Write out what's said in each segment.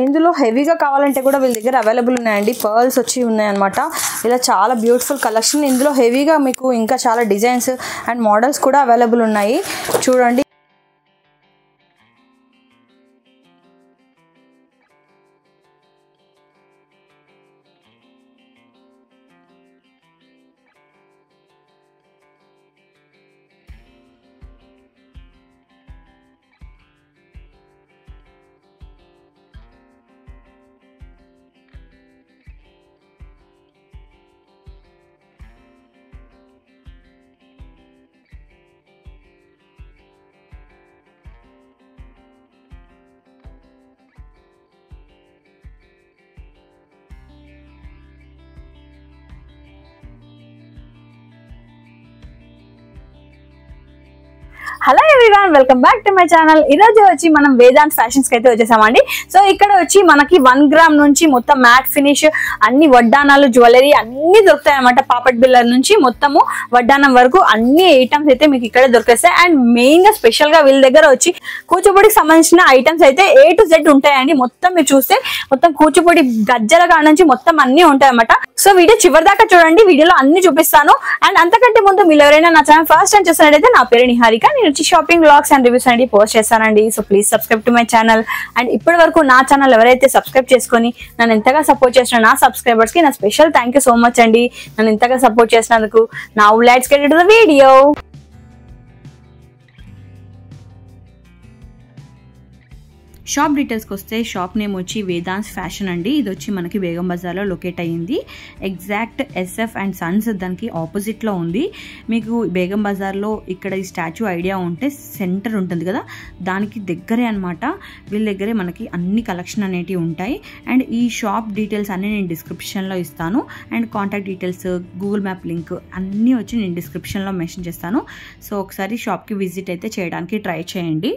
ఇందులో హెవీగా కావాలంటే కూడా వీళ్ళ దగ్గర అవైలబుల్ ఉన్నాయండి. పర్ల్స్ వచ్చి ఉన్నాయన్నమాట. ఇలా చాలా బ్యూటిఫుల్ కలెక్షన్. ఇందులో హెవీగా మీకు ఇంకా చాలా డిజైన్స్ అండ్ మోడల్స్ కూడా అవైలబుల్ ఉన్నాయి. చూడండి. Hello everyone, welcome back to my channel. ఈ రోజు వచ్చి మనం వేదాంత్ ఫ్యాషన్స్ కి అయితే వచ్చేసామండి. సో ఇక్కడ వచ్చి మనకి 1 గ్రామ్ నుంచి మొత్తం మ్యాట్ ఫినిష్ అన్ని వడ్డానాలు, జ్యువెలరీ అన్ని దొరుకుతాయి అనమాట. పాపట్ బిల్లర్ నుంచి మొత్తము వడ్డానం వరకు అన్ని ఐటమ్స్ అయితే మీకు ఇక్కడ దొరికేస్తాయి. అండ్ మెయిన్ గా స్పెషల్ గా వీళ్ళ దగ్గర వచ్చి కూచిపూడికి సంబంధించిన ఐటమ్స్ అయితే A to Z ఉంటాయండి. మొత్తం మీరు చూస్తే మొత్తం కూచిపూడి గజ్జల కాడ నుంచి మొత్తం అన్ని ఉంటాయి అనమాట. సో వీడియో చివరి దాకా చూడండి, వీడియోలో అన్ని చూపిస్తాను. అండ్ అంతకంటే ముందు మీరు ఎవరైనా నా ఛానల్ ఫస్ట్ టైం చూస్తున్నట్టయితే నా పేరు నిహారిక. నేను వచ్చి షాపింగ్ వ్లాగ్స్ అండ్ రివ్యూస్ అనేది పోస్ట్ చేస్తానండి. So please subscribe to my channel. And ఇప్పటి వరకు నా ఛానల్ ఎవరైతే సబ్స్క్రైబ్ చేసుకొని నన్ను ఎంతగా సపోర్ట్ చేసిన నా సబ్స్క్రైబర్స్ కి నా special thank you so much అండి. నన్ను ఎంతగా సపోర్ట్ చేసినందుకు. Now let's get into the video. Shop డీటెయిల్స్కి వస్తే షాప్ నేమ్ వచ్చి వేదాంత్ ఫ్యాషన్ అండి. ఇది వచ్చి మనకి బేగం బజార్లో లొకేట్ అయ్యింది. ఎగ్జాక్ట్ SF అండ్ సన్స్ దానికి ఆపోజిట్లో ఉంది. మీకు బేగం బజార్లో ఇక్కడ ఈ స్టాచ్యూ ఐడియా ఉంటే సెంటర్ ఉంటుంది కదా, దానికి దగ్గరే అనమాట. వీళ్ళ దగ్గరే మనకి అన్ని కలెక్షన్ అనేటివి ఉంటాయి. అండ్ ఈ షాప్ డీటెయిల్స్ అన్నీ నేను డిస్క్రిప్షన్లో ఇస్తాను. And contact details, Google map link అన్నీ వచ్చి నేను డిస్క్రిప్షన్లో మెన్షన్ చేస్తాను. సో ఒకసారి షాప్కి విజిట్ అయితే చేయడానికి ట్రై చేయండి.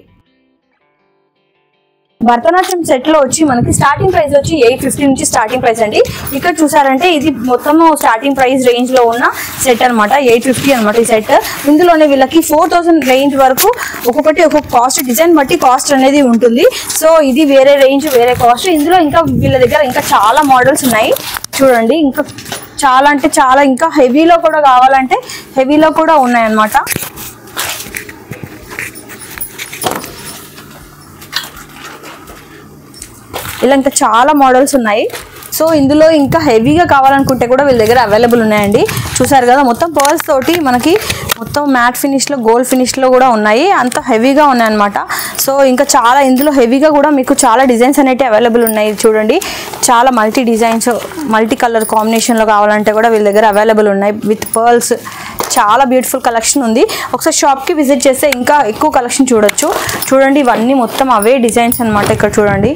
భరతనాట్యం సెట్ లో వచ్చి మనకి స్టార్టింగ్ ప్రైస్ వచ్చి 850 నుంచి స్టార్టింగ్ ప్రైస్ అండి. ఇక్కడ చూసారంటే ఇది మొత్తం స్టార్టింగ్ ప్రైస్ రేంజ్ లో ఉన్న సెట్ అనమాట. 850 అనమాట ఈ సెట్. ఇందులోనే వీళ్ళకి 4000 రేంజ్ వరకు ఒక్కొక్కటి ఒక్కొక్క కాస్ట్, డిజైన్ బట్టి కాస్ట్ అనేది ఉంటుంది. సో ఇది వేరే రేంజ్, వేరే కాస్ట్. ఇందులో ఇంకా వీళ్ళ దగ్గర ఇంకా చాలా మోడల్స్ ఉన్నాయి చూడండి. ఇంకా చాలా అంటే చాలా, ఇంకా హెవీలో కూడా కావాలంటే హెవీలో కూడా ఉన్నాయి అనమాట. ఇలా ఇంకా చాలా మోడల్స్ ఉన్నాయి. సో ఇందులో ఇంకా హెవీగా కావాలనుకుంటే కూడా వీళ్ళ దగ్గర అవైలబుల్ ఉన్నాయండి. చూసారు కదా, మొత్తం పర్ల్స్ తోటి మనకి మొత్తం మ్యాట్ ఫినిష్లో, గోల్డ్ ఫినిష్లో కూడా ఉన్నాయి. అంత హెవీగా ఉన్నాయన్నమాట. సో ఇంకా చాలా ఇందులో హెవీగా కూడా మీకు చాలా డిజైన్స్ అనేవి అవైలబుల్ ఉన్నాయి. చూడండి, చాలా మల్టీ డిజైన్స్, మల్టీ కలర్ కాంబినేషన్లో కావాలంటే కూడా వీళ్ళ దగ్గర అవైలబుల్ ఉన్నాయి. విత్ పర్ల్స్ చాలా బ్యూటిఫుల్ కలెక్షన్ ఉంది. ఒకసారి షాప్కి విజిట్ చేస్తే ఇంకా ఎక్కువ కలెక్షన్ చూడొచ్చు. చూడండి, ఇవన్నీ మొత్తం అవే డిజైన్స్ అనమాట. ఇక్కడ చూడండి,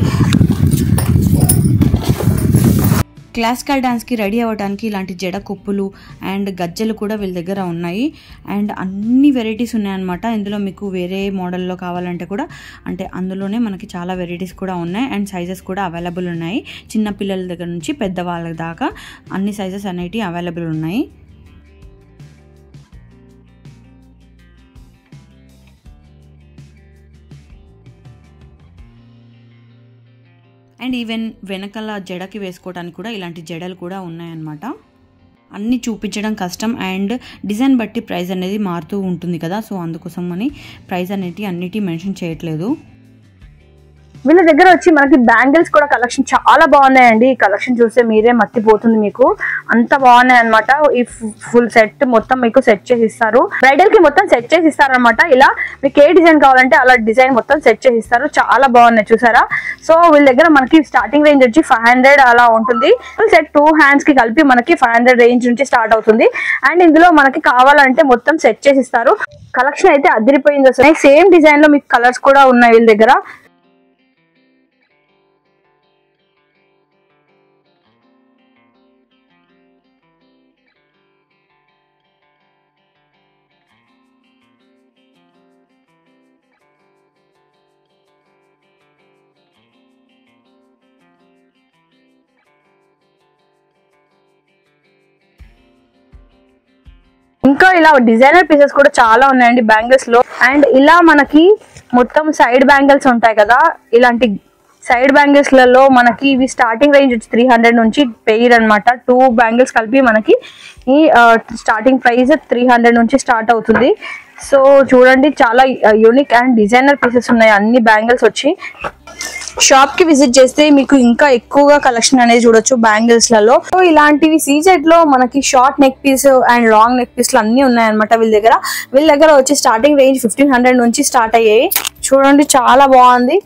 క్లాసికల్ డాన్స్కి రెడీ అవ్వడానికి ఇలాంటి జడ కొప్పులు అండ్ గజ్జలు కూడా వీళ్ళ దగ్గర ఉన్నాయి. అండ్ అన్ని వెరైటీస్ ఉన్నాయన్నమాట. ఇందులో మీకు వేరే మోడల్లో కావాలంటే కూడా, అంటే అందులోనే మనకి చాలా వెరైటీస్ కూడా ఉన్నాయి. అండ్ సైజెస్ కూడా అవైలబుల్ ఉన్నాయి. చిన్న పిల్లల దగ్గర నుంచి పెద్దవాళ్ళ దాకా అన్ని సైజెస్ అనేటివి అవైలబుల్ ఉన్నాయి. అండ్ ఈవెన్ వెనకాల జడకి వేసుకోవడానికి కూడా ఇలాంటి జడలు కూడా ఉన్నాయన్నమాట. అన్నీ చూపించడం కష్టం. అండ్ డిజైన్ బట్టి ప్రైస్ అనేది మారుతూ ఉంటుంది కదా, సో అందుకోసం అని ప్రైస్ అనేది అన్నిటి మెన్షన్ చేయట్లేదు. వీళ్ళ దగ్గర వచ్చి మనకి బ్యాంగిల్స్ కూడా కలెక్షన్ చాలా బాగున్నాయండి. ఈ కలెక్షన్ చూస్తే మీరే మర్చిపోతుంది, మీకు అంత బాగున్నాయి అనమాట. ఈ ఫుల్ సెట్ మొత్తం మీకు సెట్ చేసి ఇస్తారు. బ్రైడల్ కి మొత్తం సెట్ చేసి ఇస్తారు అనమాట. ఇలా మీకు ఏ డిజైన్ కావాలంటే అలా డిజైన్ మొత్తం సెట్ చేసి ఇస్తారు. చాలా బాగున్నాయి, చూసారా. సో వీళ్ళ దగ్గర మనకి స్టార్టింగ్ రేంజ్ వచ్చి 500 అలా ఉంటుంది. ఫుల్ సెట్ 2 హ్యాండ్స్ కి కలిపి మనకి 500 రేంజ్ నుంచి స్టార్ట్ అవుతుంది. అండ్ ఇందులో మనకి కావాలంటే మొత్తం సెట్ చేసి ఇస్తారు. కలెక్షన్ అయితే అదిరిపోయింది అసలు. సేమ్ డిజైన్ లో మీకు కలర్స్ కూడా ఉన్నాయి వీళ్ళ దగ్గర. ఇంకా ఇలా డిజైనర్ పీసెస్ కూడా చాలా ఉన్నాయండి బ్యాంగిల్స్ లో. అండ్ ఇలా మనకి మొత్తం సైడ్ బ్యాంగిల్స్ ఉంటాయి కదా, ఇలాంటి సైడ్ బ్యాంగిల్స్ లలో మనకి ఇవి స్టార్టింగ్ రేంజ్ వచ్చి 300 నుంచి పెయిర్ అనమాట. 2 బ్యాంగిల్స్ కలిపి మనకి ఈ స్టార్టింగ్ ప్రైస్ 300 నుంచి స్టార్ట్ అవుతుంది. సో చూడండి చాలా యూనిక్ అండ్ డిజైనర్ పీసెస్ ఉన్నాయి అన్ని బ్యాంగిల్స్ వచ్చి. షాప్ కి విజిట్ చేస్తే మీకు ఇంకా ఎక్కువగా కలెక్షన్ అనేది చూడొచ్చు బ్యాంగిల్స్ లలో. సో ఇలాంటివి సీజెడ్ లో మనకి short neck piece and long neck piece అన్ని ఉన్నాయన్నమాట వీళ్ళ దగ్గర వచ్చి స్టార్టింగ్ రేంజ్ 1500 నుంచి స్టార్ట్ అయ్యాయి. చూడండి చాలా బాగుంది,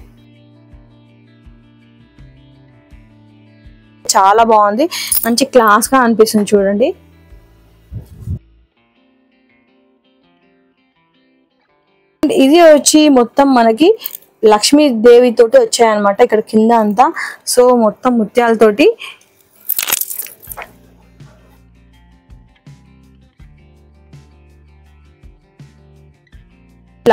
చాలా బాగుంది, మంచి క్లాస్ గా అనిపిస్తుంది చూడండి. ఇది వచ్చి మొత్తం మనకి లక్ష్మీదేవి తోటి వచ్చాయన్నమాట ఇక్కడ కింద అంతా. సో మొత్తం ముత్యాలతోటి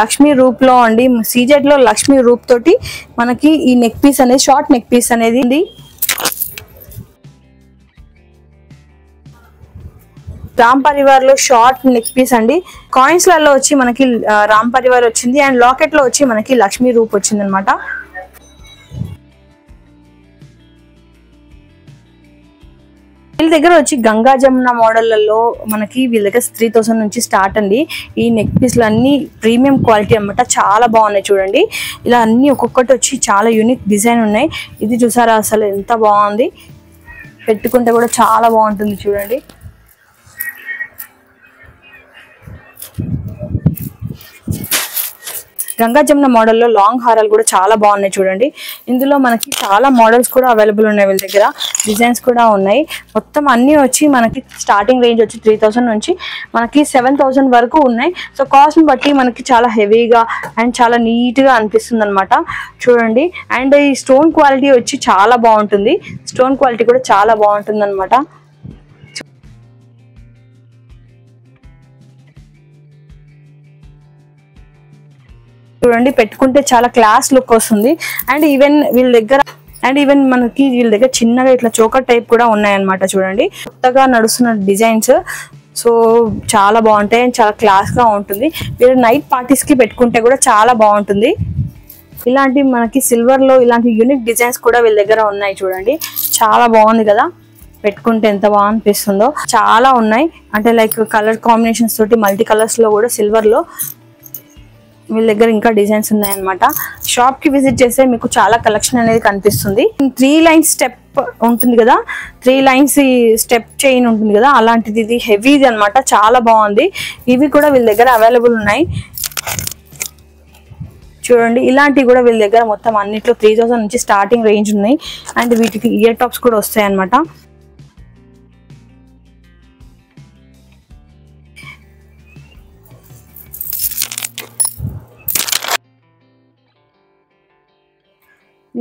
లక్ష్మీ రూప్ లో అండి, సీజెడ్ లో లక్ష్మీ రూప్ తోటి మనకి ఈ నెక్ పీస్ అనేది షార్ట్ నెక్ పీస్ అనేది ఉంది. రామ్ పరివార్ లో షార్ట్ నెక్ పీస్ అండి. కాయిన్స్ లలో వచ్చి మనకి రామ్ పరివార్ వచ్చింది అండ్ లాకెట్ లో వచ్చి మనకి లక్ష్మీ రూప్ వచ్చింది అనమాట. వీళ్ళ దగ్గర వచ్చి గంగా జమున మోడళ్లలో మనకి వీళ్ళ దగ్గర 3000 నుంచి స్టార్ట్ అండి. ఈ నెక్ పీస్లు అన్ని ప్రీమియం క్వాలిటీ అనమాట, చాలా బాగున్నాయి చూడండి. ఇలా అన్ని ఒక్కొక్కటి వచ్చి చాలా యూనిక్ డిజైన్ ఉన్నాయి. ఇది చూసారా అసలు ఎంత బాగుంది, పెట్టుకుంటే కూడా చాలా బాగుంటుంది చూడండి. గంగా జమున మోడల్లో లాంగ్ హారాలు కూడా చాలా బాగున్నాయి చూడండి. ఇందులో మనకి చాలా మోడల్స్ కూడా అవైలబుల్ ఉన్నాయి వీళ్ళ దగ్గర, డిజైన్స్ కూడా ఉన్నాయి. మొత్తం అన్ని వచ్చి మనకి స్టార్టింగ్ రేంజ్ వచ్చి 3000 నుంచి మనకి 7000 వరకు ఉన్నాయి. సో కాస్ట్ ని బట్టి మనకి చాలా హెవీగా అండ్ చాలా నీట్ గా అనిపిస్తుంది అనమాట చూడండి. అండ్ ఈ స్టోన్ క్వాలిటీ వచ్చి చాలా బాగుంటుంది, స్టోన్ క్వాలిటీ కూడా చాలా బాగుంటుంది అనమాట. చూడండి పెట్టుకుంటే చాలా క్లాస్ లుక్ వస్తుంది. అండ్ ఈవెన్ మనకి వీళ్ళ దగ్గర చిన్నగా ఇట్లా చోకర్ టైప్ కూడా ఉన్నాయన్నమాట చూడండి. కొత్తగా నడుస్తున్న డిజైన్స్, సో చాలా బాగుంటాయి అండ్ చాలా క్లాస్ గా ఉంటుంది. వీళ్ళు నైట్ పార్టీస్ కి పెట్టుకుంటే కూడా చాలా బాగుంటుంది. ఇలాంటి మనకి సిల్వర్ లో ఇలాంటి యూనిక్ డిజైన్స్ కూడా వీళ్ళ దగ్గర ఉన్నాయి చూడండి. చాలా బాగుంది కదా, పెట్టుకుంటే ఎంత బాగా అనిపిస్తుందో. చాలా ఉన్నాయి అంటే లైక్ కలర్ కాంబినేషన్స్ తోటి మల్టీ కలర్స్ లో కూడా సిల్వర్ లో వీళ్ళ దగ్గర ఇంకా డిజైన్స్ ఉన్నాయన్నమాట. షాప్ కి విజిట్ చేస్తే మీకు చాలా కలెక్షన్ అనేది కనిపిస్తుంది. 3 లైన్స్ స్టెప్ ఉంటుంది కదా, 3 లైన్స్ స్టెప్ చైన్ ఉంటుంది కదా, అలాంటిది ఇది హెవీది అనమాట, చాలా బాగుంది. ఇవి కూడా వీళ్ళ దగ్గర అవైలబుల్ ఉన్నాయి చూడండి. ఇలాంటివి కూడా వీళ్ళ దగ్గర మొత్తం అన్నిట్లో 3000 నుంచి స్టార్టింగ్ రేంజ్ ఉన్నాయి. అండ్ వీటికి ఇయర్ టాప్స్ కూడా వస్తాయి అనమాట.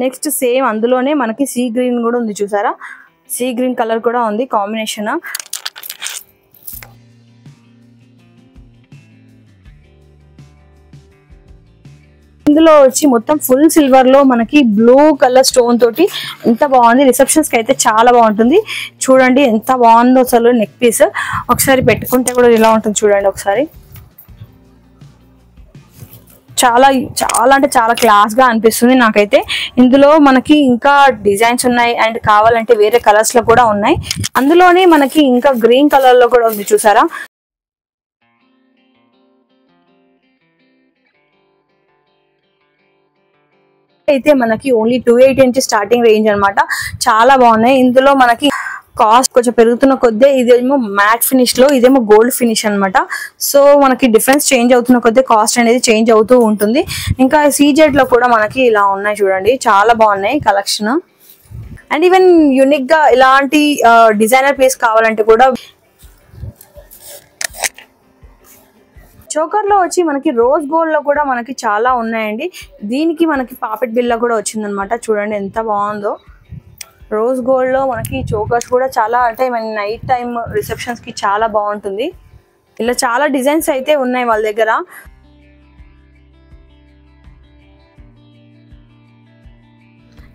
నెక్స్ట్ సేమ్ అందులోనే మనకి సీ గ్రీన్ కూడా ఉంది చూసారా, సీ గ్రీన్ కలర్ కూడా ఉంది కాంబినేషన్. ఇందులో వచ్చి మొత్తం ఫుల్ సిల్వర్ లో మనకి బ్లూ కలర్ స్టోన్ తోటి ఎంత బాగుంది. రిసెప్షన్స్ కి అయితే చాలా బాగుంటుంది చూడండి, ఎంత బాగుందో అసలు నెక్ పీస్. ఒకసారి పెట్టుకుంటే కూడా ఇలా ఉంటుంది చూడండి ఒకసారి. చాలా చాలా అంటే చాలా క్లాస్ గా అనిపిస్తుంది నాకైతే. ఇందులో మనకి ఇంకా డిజైన్స్ ఉన్నాయి అండ్ కావాలంటే వేరే కలర్స్ లో కూడా ఉన్నాయి. అందులోనే మనకి ఇంకా గ్రీన్ కలర్ లో కూడా ఉంది చూసారా. అయితే మనకి ఓన్లీ 280 నుంచి స్టార్టింగ్ రేంజ్ అనమాట, చాలా బాగున్నాయి. ఇందులో మనకి కాస్ట్ కొంచెం పెరుగుతున్న కొద్దే ఇదేమో మ్యాట్ ఫినిష్ లో, ఇదేమో గోల్డ్ ఫినిష్ అనమాట. సో మనకి డిఫరెన్స్ చేంజ్ అవుతున్న కొద్దే కాస్ట్ అనేది చేంజ్ అవుతూ ఉంటుంది. ఇంకా సీజెడ్ లో కూడా మనకి ఇలా ఉన్నాయి చూడండి, చాలా బాగున్నాయి కలెక్షన్. అండ్ ఈవెన్ యూనిక్ గా ఇలాంటి డిజైనర్ పీస్ కావాలంటే కూడా చోకర్ లో వచ్చి మనకి రోజ్ గోల్డ్ లో కూడా మనకి చాలా ఉన్నాయండి. దీనికి మనకి పాపెట్ బిల్ల కూడా వచ్చిందనమాట చూడండి ఎంత బాగుందో. రోజ్ గోల్డ్ లో మనకి చోకర్స్ కూడా చాలా అంటే మన నైట్ టైం రిసెప్షన్స్ కి చాలా బాగుంటుంది. ఇలా చాలా డిజైన్స్ అయితే ఉన్నాయి వాళ్ళ దగ్గర.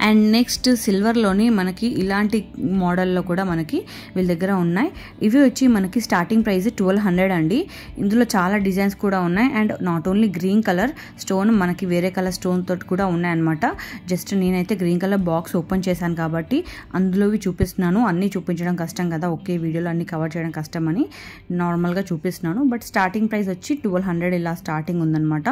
అండ్ నెక్స్ట్ సిల్వర్లోని మనకి ఇలాంటి మోడల్లో కూడా మనకి వీళ్ళ దగ్గర ఉన్నాయి. ఇవి వచ్చి మనకి స్టార్టింగ్ ప్రైస్ 1200 అండి. ఇందులో చాలా డిజైన్స్ కూడా ఉన్నాయి. And not only green colour stone, మనకి వేరే కలర్ స్టోన్ తోటి కూడా ఉన్నాయన్నమాట. జస్ట్ నేనైతే గ్రీన్ కలర్ బాక్స్ ఓపెన్ చేశాను కాబట్టి అందులోవి చూపిస్తున్నాను. అన్నీ చూపించడం కష్టం కదా, ఒకే వీడియోలో అన్ని కవర్ చేయడం కష్టం అని నార్మల్గా చూపిస్తున్నాను. బట్ స్టార్టింగ్ ప్రైస్ వచ్చి 1200 ఇలా స్టార్టింగ్ ఉందన్నమాట.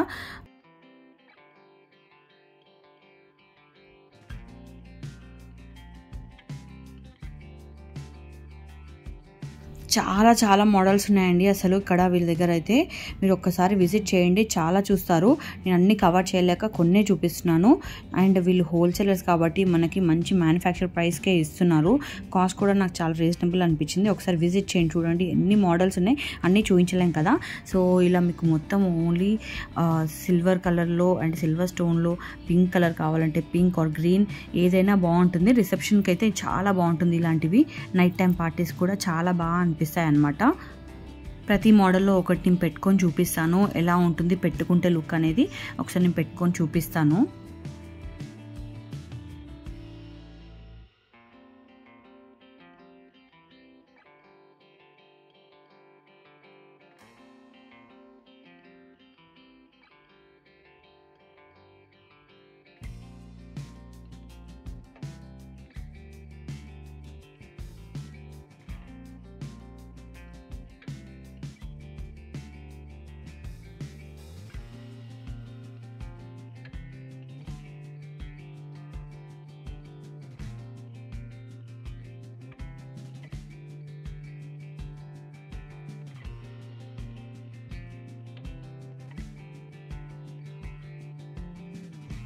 చాలా చాలా మోడల్స్ ఉన్నాయండి అసలు ఇక్కడ వీళ్ళ దగ్గర అయితే. మీరు ఒక్కసారి విజిట్ చేయండి, చాలా చూస్తారు. నేను అన్ని కవర్ చేయలేక కొన్నే చూపిస్తున్నాను. అండ్ వీళ్ళు హోల్సేలర్స్ కాబట్టి మనకి మంచి మ్యానుఫ్యాక్చర్ ప్రైస్కే ఇస్తున్నారు. కాస్ట్ కూడా నాకు చాలా రీజనబుల్ అనిపించింది. ఒకసారి విజిట్ చేయండి, చూడండి ఎన్ని మోడల్స్ ఉన్నాయి. అన్నీ చూపించలేం కదా. సో ఇలా మీకు మొత్తం ఓన్లీ సిల్వర్ కలర్లో అండ్ సిల్వర్ స్టోన్లో పింక్ కలర్ కావాలంటే పింక్ ఆర్ గ్రీన్ ఏదైనా బాగుంటుంది. రిసెప్షన్కి అయితే చాలా బాగుంటుంది. ఇలాంటివి నైట్ టైం పార్టీస్ కూడా చాలా బాగా అనిపిస్తాయి అన్నమాట. ప్రతి మోడల్లో ఒకటి నేను పెట్టుకొని చూపిస్తాను, ఎలా ఉంటుంది పెట్టుకుంటే లుక్ అనేది. ఒకసారి నేను పెట్టుకొని చూపిస్తాను.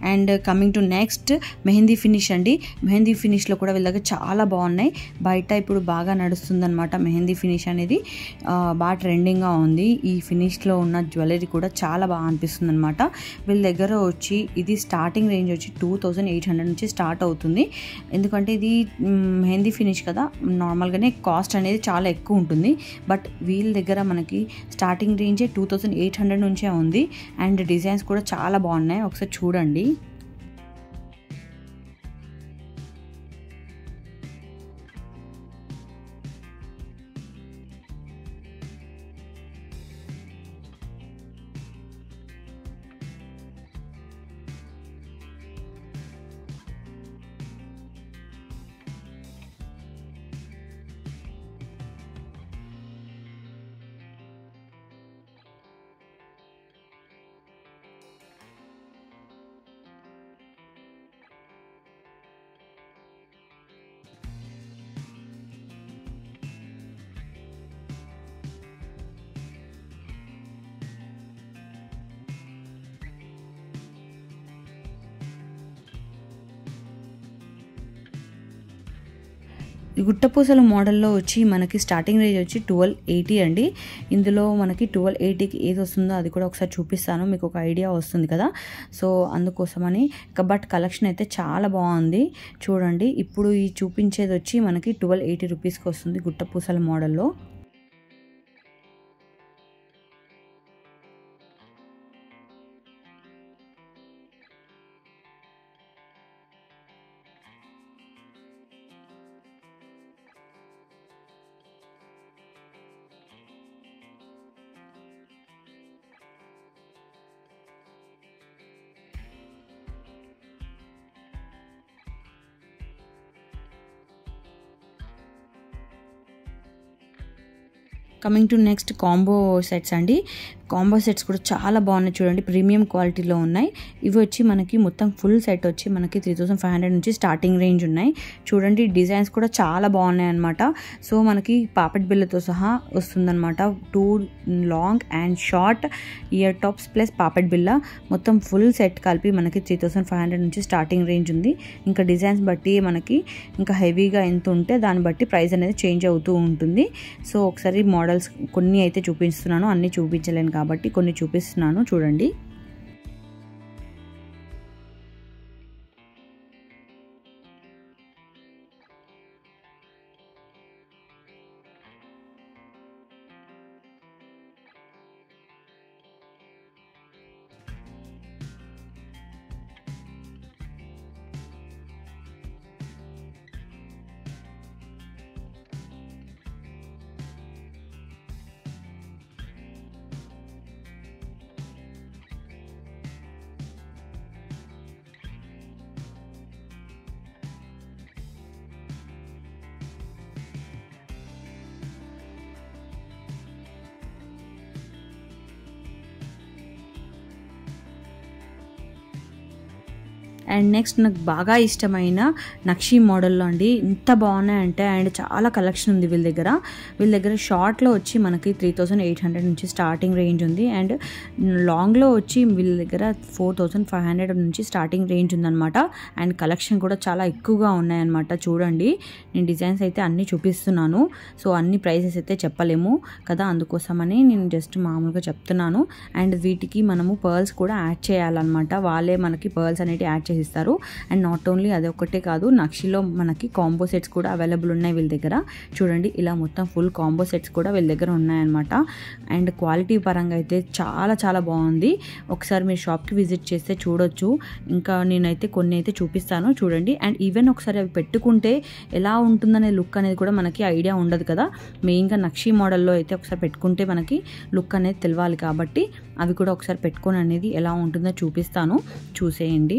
And coming to next mehndi finish అండి. మెహందీ ఫినిష్లో కూడా వీళ్ళ దగ్గర చాలా బాగున్నాయి. బయట ఇప్పుడు బాగా నడుస్తుందన్నమాట మెహందీ ఫినిష్ అనేది, బాగా ట్రెండింగ్గా ఉంది. ఈ ఫినిష్లో ఉన్న జ్యువెలరీ కూడా చాలా బాగా అనిపిస్తుంది అనమాట. వీళ్ళ దగ్గర వచ్చి ఇది స్టార్టింగ్ రేంజ్ వచ్చి 2800 నుంచి స్టార్ట్ అవుతుంది. ఎందుకంటే ఇది మెహందీ ఫినిష్ కదా, నార్మల్గానే కాస్ట్ అనేది చాలా ఎక్కువ ఉంటుంది. బట్ వీళ్ళ దగ్గర మనకి స్టార్టింగ్ రేంజే 2800 నుంచే ఉంది. అండ్ డిజైన్స్ కూడా చాలా బాగున్నాయి, ఒకసారి చూడండి. గుట్టపూసల మోడల్లో వచ్చి మనకి స్టార్టింగ్ రేంజ్ వచ్చి 1280 అండి. ఇందులో మనకి 1280కి ఏది వస్తుందో అది కూడా ఒకసారి చూపిస్తాను, మీకు ఒక ఐడియా వస్తుంది కదా. సో అందుకోసమని బట్ కలెక్షన్ అయితే చాలా బాగుంది చూడండి. ఇప్పుడు ఈ చూపించేది వచ్చి మనకి 1280 రూపీస్కి వస్తుంది గుట్టపూసల మోడల్లో. Coming to next combo sets అండి. కాంబో సెట్స్ కూడా చాలా బాగున్నాయి చూడండి, ప్రీమియం క్వాలిటీలో ఉన్నాయి. ఇవి వచ్చి మనకి మొత్తం ఫుల్ సెట్ వచ్చి మనకి 3500 నుంచి స్టార్టింగ్ రేంజ్ ఉన్నాయి. చూడండి డిజైన్స్ కూడా చాలా బాగున్నాయి అనమాట. సో మనకి పాపెట్ బిల్లతో సహా వస్తుందన్నమాట. 2 long and short ear tops plus పాపెట్ బిల్ల మొత్తం ఫుల్ సెట్ కలిపి మనకి 3500 నుంచి స్టార్టింగ్ రేంజ్ ఉంది. ఇంకా డిజైన్స్ బట్టి మనకి ఇంకా హెవీగా ఎంత ఉంటే దాన్ని బట్టి ప్రైస్ అనేది చేంజ్ అవుతూ ఉంటుంది. సో ఒకసారి మోడల్స్ కొన్ని అయితే చూపిస్తున్నాను, అన్నీ చూపించలేను కాబట్టి కొన్ని చూపిస్తున్నాను చూడండి. అండ్ నెక్స్ట్ నాకు బాగా ఇష్టమైన నక్షి మోడల్లో అండి, ఇంత బాగున్నాయంటే. అండ్ చాలా కలెక్షన్ ఉంది వీళ్ళ దగ్గర షార్ట్లో వచ్చి మనకి 3800 నుంచి స్టార్టింగ్ రేంజ్ ఉంది. అండ్ లాంగ్లో వచ్చి వీళ్ళ దగ్గర 4500 నుంచి స్టార్టింగ్ రేంజ్ ఉందన్నమాట. అండ్ కలెక్షన్ కూడా చాలా ఎక్కువగా ఉన్నాయన్నమాట. చూడండి, నేను డిజైన్స్ అయితే అన్నీ చూపిస్తున్నాను. సో అన్ని ప్రైసెస్ అయితే చెప్పలేము కదా, అందుకోసమని నేను జస్ట్ మామూలుగా చెప్తున్నాను. అండ్ వీటికి మనము పర్ల్స్ కూడా యాడ్ చేయాలన్నమాట. వాళ్ళే మనకి పర్ల్స్ అనేవి యాడ్ చేసిస్తారు. అండ్ నాట్ ఓన్లీ అదొకటే కాదు, నక్షిలో మనకి కాంబో సెట్స్ కూడా అవైలబుల్ ఉన్నాయి వీళ్ళ దగ్గర. చూడండి, ఇలా మొత్తం ఫుల్ కాంబో సెట్స్ కూడా వీళ్ళ దగ్గర ఉన్నాయన్నమాట. అండ్ క్వాలిటీ పరంగా అయితే చాలా చాలా బాగుంది. ఒకసారి మీరు షాప్కి విజిట్ చేస్తే చూడొచ్చు. ఇంకా నేనైతే కొన్ని అయితే చూపిస్తాను చూడండి. అండ్ ఈవెన్ ఒకసారి అవి పెట్టుకుంటే ఎలా ఉంటుందనే లుక్ అనేది కూడా మనకి ఐడియా ఉండదు కదా. మెయిన్గా నక్షి మోడల్లో అయితే ఒకసారి పెట్టుకుంటే మనకి లుక్ అనేది తెలియాలి కాబట్టి అవి కూడా ఒకసారి పెట్టుకొని అనేది ఎలా ఉంటుందో చూపిస్తాను, చూసేయండి.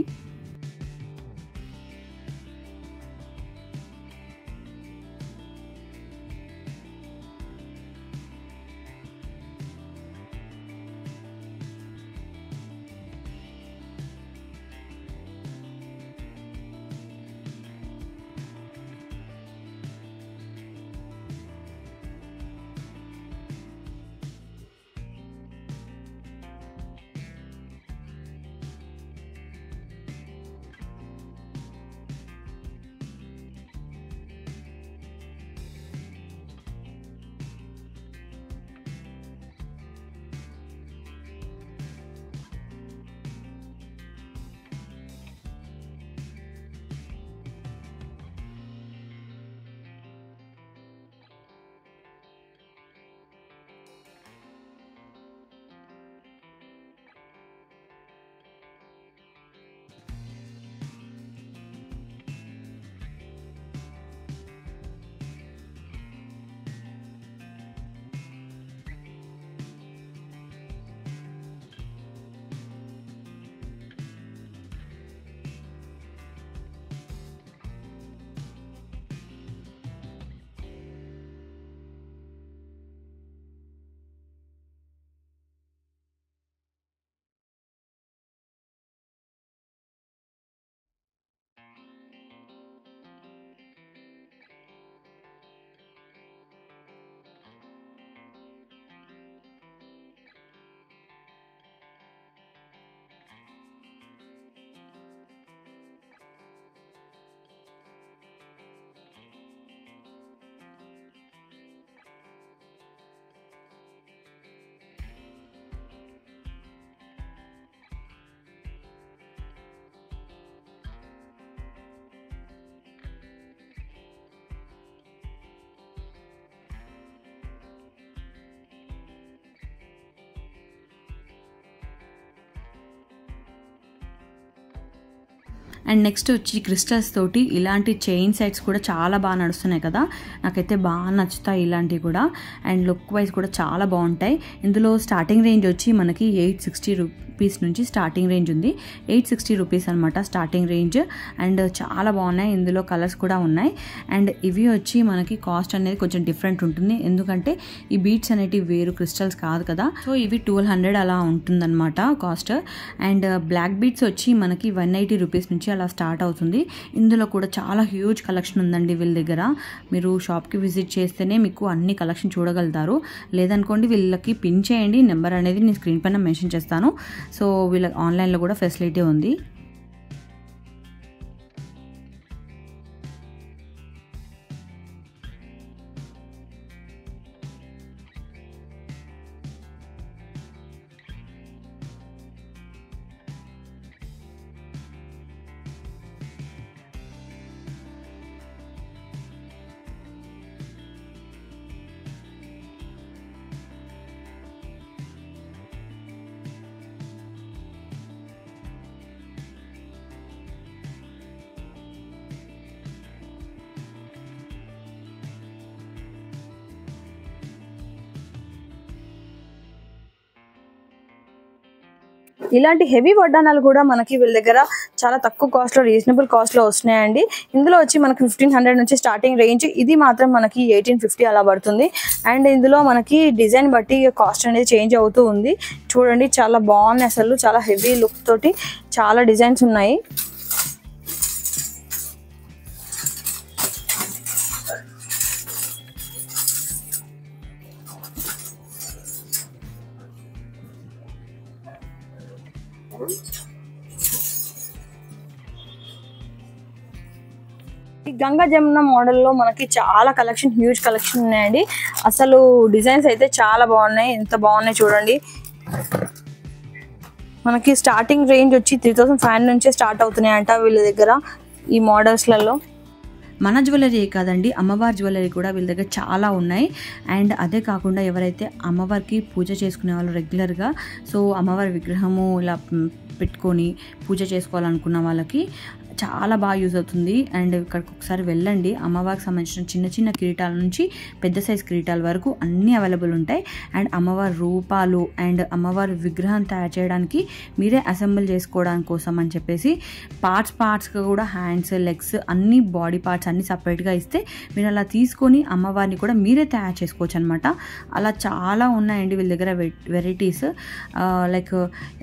అండ్ నెక్స్ట్ వచ్చి క్రిస్టల్స్ తోటి ఇలాంటి చైన్ సెట్స్ కూడా చాలా బాగా నడుస్తున్నాయి కదా, నాకైతే బాగా నచ్చుతాయి ఇలాంటివి కూడా. అండ్ లుక్ వైజ్ కూడా చాలా బాగుంటాయి. ఇందులో స్టార్టింగ్ రేంజ్ వచ్చి మనకి 860 రూపీస్ నుంచి స్టార్టింగ్ రేంజ్ ఉంది. 860 రూపీస్ అనమాట స్టార్టింగ్ రేంజ్. అండ్ చాలా బాగున్నాయి, ఇందులో కలర్స్ కూడా ఉన్నాయి. అండ్ ఇవి వచ్చి మనకి కాస్ట్ అనేది కొంచెం డిఫరెంట్ ఉంటుంది, ఎందుకంటే ఈ బీట్స్ అనేటివి వేరు, క్రిస్టల్స్ కాదు కదా. సో ఇవి 1200 అలా ఉంటుందన్నమాట కాస్ట్. అండ్ బ్లాక్ బీట్స్ వచ్చి మనకి 180 రూపీస్ నుంచి అలా స్టార్ట్ అవుతుంది. ఇందులో కూడా చాలా హ్యూజ్ కలెక్షన్ ఉందండి వీళ్ళ దగ్గర. మీరు షాప్కి విజిట్ చేస్తేనే మీకు అన్ని కలెక్షన్ చూడగలుగుతారు. లేదనుకోండి వీళ్ళకి పిన్ చేయండి, నెంబర్ అనేది నేను స్క్రీన్ పైన మెన్షన్ చేస్తాను. సో వీళ్ళకి ఆన్లైన్లో కూడా ఫెసిలిటీ ఉంది. ఇలాంటి హెవీ వడ్డానాలు కూడా మనకి వీళ్ళ దగ్గర చాలా తక్కువ కాస్ట్ లో, రీజనబుల్ కాస్ట్ లో వస్తున్నాయండి. ఇందులో వచ్చి మనకి 1500 నుంచి స్టార్టింగ్ రేంజ్. ఇది మాత్రం మనకి 1850 అలా పడుతుంది. అండ్ ఇందులో మనకి డిజైన్ బట్టి కాస్ట్ అనేది చేంజ్ అవుతూ ఉంది. చూడండి చాలా బాగున్నాయి, అసలు చాలా హెవీ లుక్ తోటి చాలా డిజైన్స్ ఉన్నాయి. ఈ గంగా జమున మోడల్లో మనకి చాలా కలెక్షన్, హ్యూజ్ కలెక్షన్ ఉన్నాయండి. అసలు డిజైన్స్ అయితే చాలా బాగున్నాయి, ఎంత బాగున్నాయి చూడండి. మనకి స్టార్టింగ్ రేంజ్ వచ్చి 3500 నుంచే స్టార్ట్ అవుతున్నాయంట వీళ్ళ దగ్గర ఈ మోడల్స్లలో. మన జ్యువెలరీ కాదండి, అమ్మవారి జ్యువెలరీ కూడా వీళ్ళ దగ్గర చాలా ఉన్నాయి. అండ్ అదే కాకుండా ఎవరైతే అమ్మవారికి పూజ చేసుకునే వాళ్ళు రెగ్యులర్గా, సో అమ్మవారి విగ్రహము ఇలా పెట్టుకొని పూజ చేసుకోవాలనుకున్న వాళ్ళకి చాలా బాగా యూజ్ అవుతుంది. అండ్ ఇక్కడికి ఒకసారి వెళ్ళండి. అమ్మవారికి సంబంధించిన చిన్న చిన్న కిరీటాల నుంచి పెద్ద సైజ్ కిరీటాల వరకు అన్నీ అవైలబుల్ ఉంటాయి. అండ్ అమ్మవారి రూపాలు అండ్ అమ్మవారి విగ్రహం తయారు చేయడానికి మీరే అసెంబుల్ చేసుకోవడానికి కోసం అని చెప్పేసి పార్ట్స్గా కూడా హ్యాండ్స్, లెగ్స్, అన్ని బాడీ పార్ట్స్ అన్ని సపరేట్గా ఇస్తే మీరు అలా తీసుకొని అమ్మవారిని కూడా మీరే తయారు చేసుకోవచ్చు అనమాట. అలా చాలా ఉన్నాయండి వీళ్ళ దగ్గర వెరైటీస్. లైక్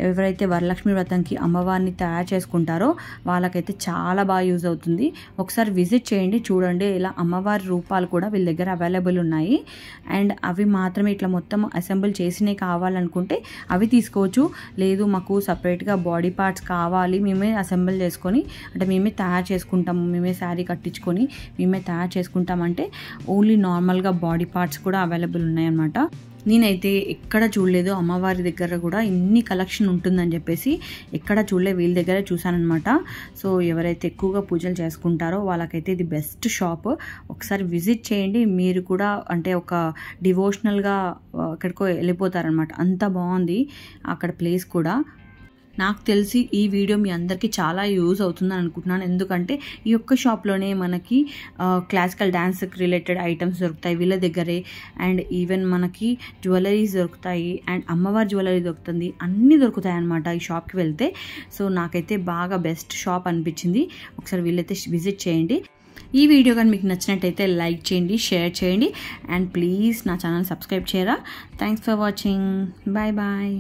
ఎవరైతే వరలక్ష్మి వ్రతంకి అమ్మవారిని తయారు చేసుకుంటారో వాళ్ళకైతే చాలా బాగా యూజ్ అవుతుంది. ఒకసారి విజిట్ చేయండి, చూడండి. ఇలా అమ్మవారి రూపాలు కూడా వీళ్ళ దగ్గర అవైలబుల్ ఉన్నాయి. అండ్ అవి మాత్రమే ఇట్లా మొత్తం అసెంబుల్ చేసినవి కావాలనుకుంటే అవి తీసుకోవచ్చు. లేదు మాకు సపరేట్గా బాడీ పార్ట్స్ కావాలి, మేమే అసెంబుల్ చేసుకొని, అంటే మేమే తయారు చేసుకుంటాము, మేమే శారీ కట్టించుకొని మేమే తయారు చేసుకుంటామంటే ఓన్లీ నార్మల్గా బాడీ పార్ట్స్ కూడా అవైలబుల్ ఉన్నాయన్నమాట. నేనైతే ఎక్కడ చూడలేదు అమ్మవారి దగ్గర కూడా ఇన్ని కలెక్షన్ ఉంటుందని చెప్పేసి, ఎక్కడ చూడలే, వీళ్ళ దగ్గర చూసానమాట. సో ఎవరైతే ఎక్కువగా పూజలు చేసుకుంటారో వాళ్ళకైతే ఇది బెస్ట్ షాప్. ఒకసారి విజిట్ చేయండి, మీరు కూడా అంటే ఒక డివోషనల్గా ఎక్కడికో వెళ్ళిపోతారనమాట. అంత బాగుంది అక్కడ ప్లేస్ కూడా. నాకు తెలిసి ఈ వీడియో మీ అందరికీ చాలా యూజ్ అవుతుందని అనుకుంటున్నాను. ఎందుకంటే ఈ ఒక్క షాప్లోనే మనకి క్లాసికల్ డ్యాన్స్కి రిలేటెడ్ ఐటమ్స్ దొరుకుతాయి వీళ్ళ దగ్గరే. అండ్ ఈవెన్ మనకి జ్యువెలరీస్ దొరుకుతాయి, అండ్ అమ్మవారి జ్యువెలరీ దొరుకుతుంది, అన్నీ దొరుకుతాయి అన్నమాట ఈ షాప్కి వెళ్తే. సో నాకైతే బాగా బెస్ట్ షాప్ అనిపించింది. ఒకసారి వీళ్ళైతే విజిట్ చేయండి. ఈ వీడియో కానీ మీకు నచ్చినట్టయితే లైక్ చేయండి, షేర్ చేయండి, అండ్ ప్లీజ్ నా ఛానల్ సబ్స్క్రైబ్ చేయరా. Thanks for watching. Bye bye.